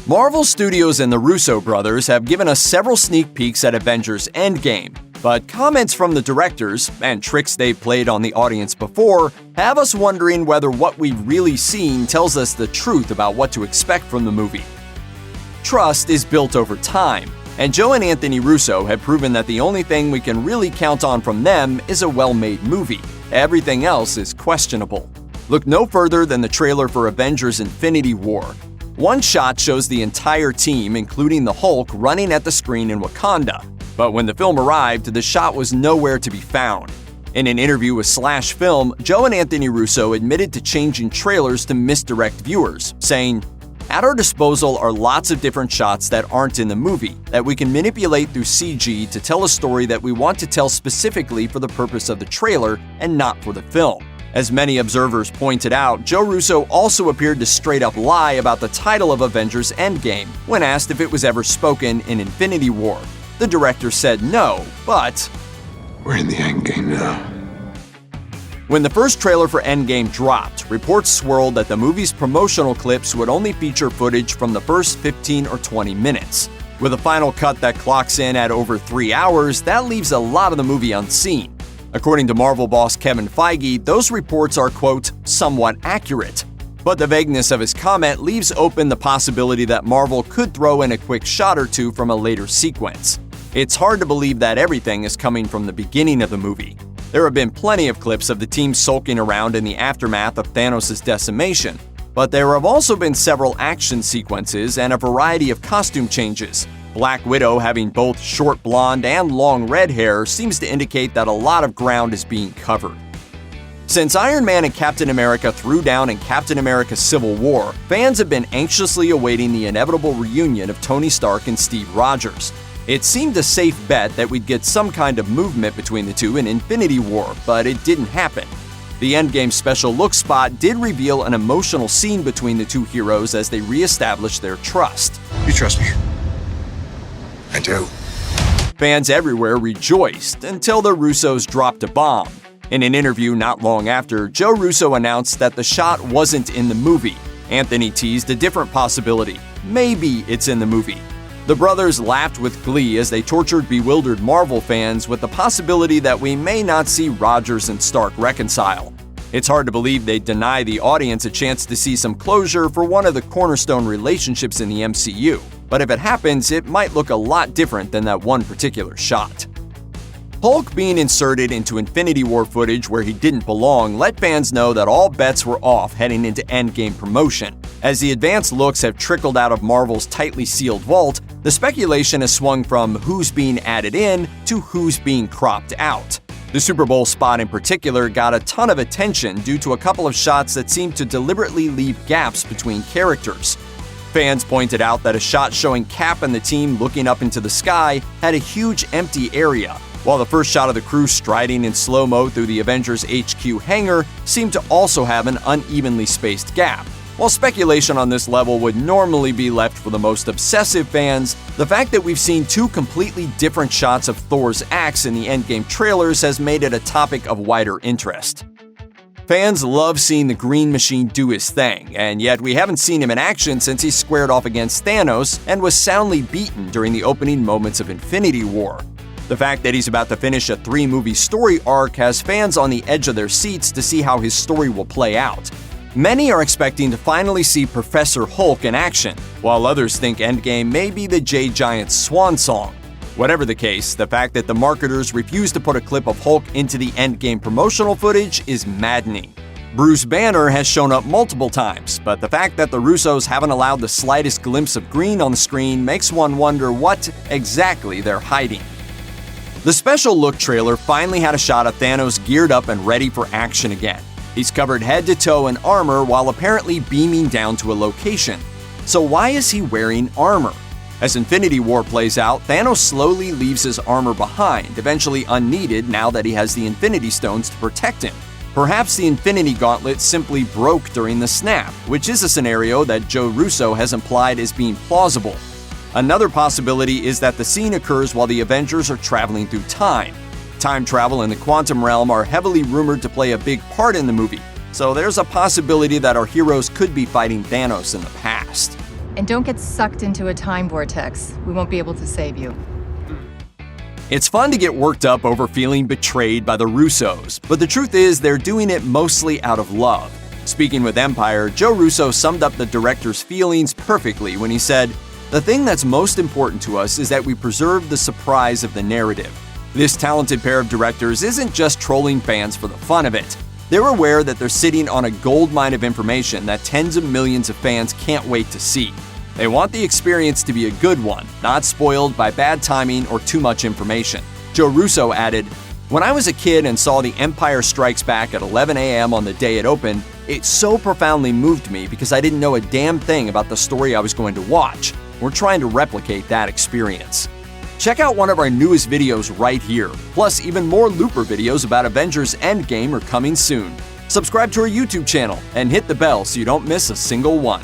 Marvel Studios and the Russo Brothers have given us several sneak peeks at Avengers Endgame, but comments from the directors, and tricks they've played on the audience before, have us wondering whether what we've really seen tells us the truth about what to expect from the movie. Trust is built over time, and Joe and Anthony Russo have proven that the only thing we can really count on from them is a well-made movie. Everything else is questionable. Look no further than the trailer for Avengers Infinity War. One shot shows the entire team, including the Hulk, running at the screen in Wakanda. But when the film arrived, the shot was nowhere to be found. In an interview with Slash Film, Joe and Anthony Russo admitted to changing trailers to misdirect viewers, saying, "At our disposal are lots of different shots that aren't in the movie, that we can manipulate through CG to tell a story that we want to tell specifically for the purpose of the trailer and not for the film." As many observers pointed out, Joe Russo also appeared to straight up lie about the title of Avengers Endgame when asked if it was ever spoken in Infinity War. The director said no, but we're in the Endgame now. When the first trailer for Endgame dropped, reports swirled that the movie's promotional clips would only feature footage from the first 15 or 20 minutes. With a final cut that clocks in at over 3 hours, that leaves a lot of the movie unseen. According to Marvel boss Kevin Feige, those reports are, quote, somewhat accurate. But the vagueness of his comment leaves open the possibility that Marvel could throw in a quick shot or two from a later sequence. It's hard to believe that everything is coming from the beginning of the movie. There have been plenty of clips of the team sulking around in the aftermath of Thanos' decimation, but there have also been several action sequences and a variety of costume changes. Black Widow having both short blonde and long red hair seems to indicate that a lot of ground is being covered. Since Iron Man and Captain America threw down in Captain America Civil War, fans have been anxiously awaiting the inevitable reunion of Tony Stark and Steve Rogers. It seemed a safe bet that we'd get some kind of movement between the two in Infinity War, but it didn't happen. The Endgame special look spot did reveal an emotional scene between the two heroes as they re-established their trust. You trust me? I do. Fans everywhere rejoiced until the Russos dropped a bomb. In an interview not long after, Joe Russo announced that the shot wasn't in the movie. Anthony teased a different possibility. Maybe it's in the movie. The brothers laughed with glee as they tortured bewildered Marvel fans with the possibility that we may not see Rogers and Stark reconcile. It's hard to believe they'd deny the audience a chance to see some closure for one of the cornerstone relationships in the MCU. But if it happens, it might look a lot different than that one particular shot. Hulk being inserted into Infinity War footage where he didn't belong let fans know that all bets were off heading into Endgame promotion. As the advanced looks have trickled out of Marvel's tightly sealed vault, the speculation has swung from who's being added in to who's being cropped out. The Super Bowl spot in particular got a ton of attention due to a couple of shots that seemed to deliberately leave gaps between characters. Fans pointed out that a shot showing Cap and the team looking up into the sky had a huge empty area, while the first shot of the crew striding in slow-mo through the Avengers HQ hangar seemed to also have an unevenly spaced gap. While speculation on this level would normally be left for the most obsessive fans, the fact that we've seen two completely different shots of Thor's axe in the Endgame trailers has made it a topic of wider interest. Fans love seeing the Green Machine do his thing, and yet we haven't seen him in action since he squared off against Thanos and was soundly beaten during the opening moments of Infinity War. The fact that he's about to finish a 3-movie story arc has fans on the edge of their seats to see how his story will play out. Many are expecting to finally see Professor Hulk in action, while others think Endgame may be the Jay Giant's swan song. Whatever the case, the fact that the marketers refuse to put a clip of Hulk into the Endgame promotional footage is maddening. Bruce Banner has shown up multiple times, but the fact that the Russos haven't allowed the slightest glimpse of green on the screen makes one wonder what exactly they're hiding. The special look trailer finally had a shot of Thanos geared up and ready for action again. He's covered head to toe in armor while apparently beaming down to a location. So why is he wearing armor? As Infinity War plays out, Thanos slowly leaves his armor behind, eventually unneeded now that he has the Infinity Stones to protect him. Perhaps the Infinity Gauntlet simply broke during the snap, which is a scenario that Joe Russo has implied as being plausible. Another possibility is that the scene occurs while the Avengers are traveling through time. Time travel and the quantum realm are heavily rumored to play a big part in the movie, so there's a possibility that our heroes could be fighting Thanos in the past. And don't get sucked into a time vortex. We won't be able to save you. It's fun to get worked up over feeling betrayed by the Russos, but the truth is they're doing it mostly out of love. Speaking with Empire, Joe Russo summed up the director's feelings perfectly when he said, "The thing that's most important to us is that we preserve the surprise of the narrative. This talented pair of directors isn't just trolling fans for the fun of it. They're aware that they're sitting on a goldmine of information that tens of millions of fans can't wait to see. They want the experience to be a good one, not spoiled by bad timing or too much information." Joe Russo added, "When I was a kid and saw The Empire Strikes Back at 11 a.m. on the day it opened, it so profoundly moved me because I didn't know a damn thing about the story I was going to watch. We're trying to replicate that experience." Check out one of our newest videos right here. Plus, even more Looper videos about Avengers Endgame are coming soon. Subscribe to our YouTube channel and hit the bell so you don't miss a single one.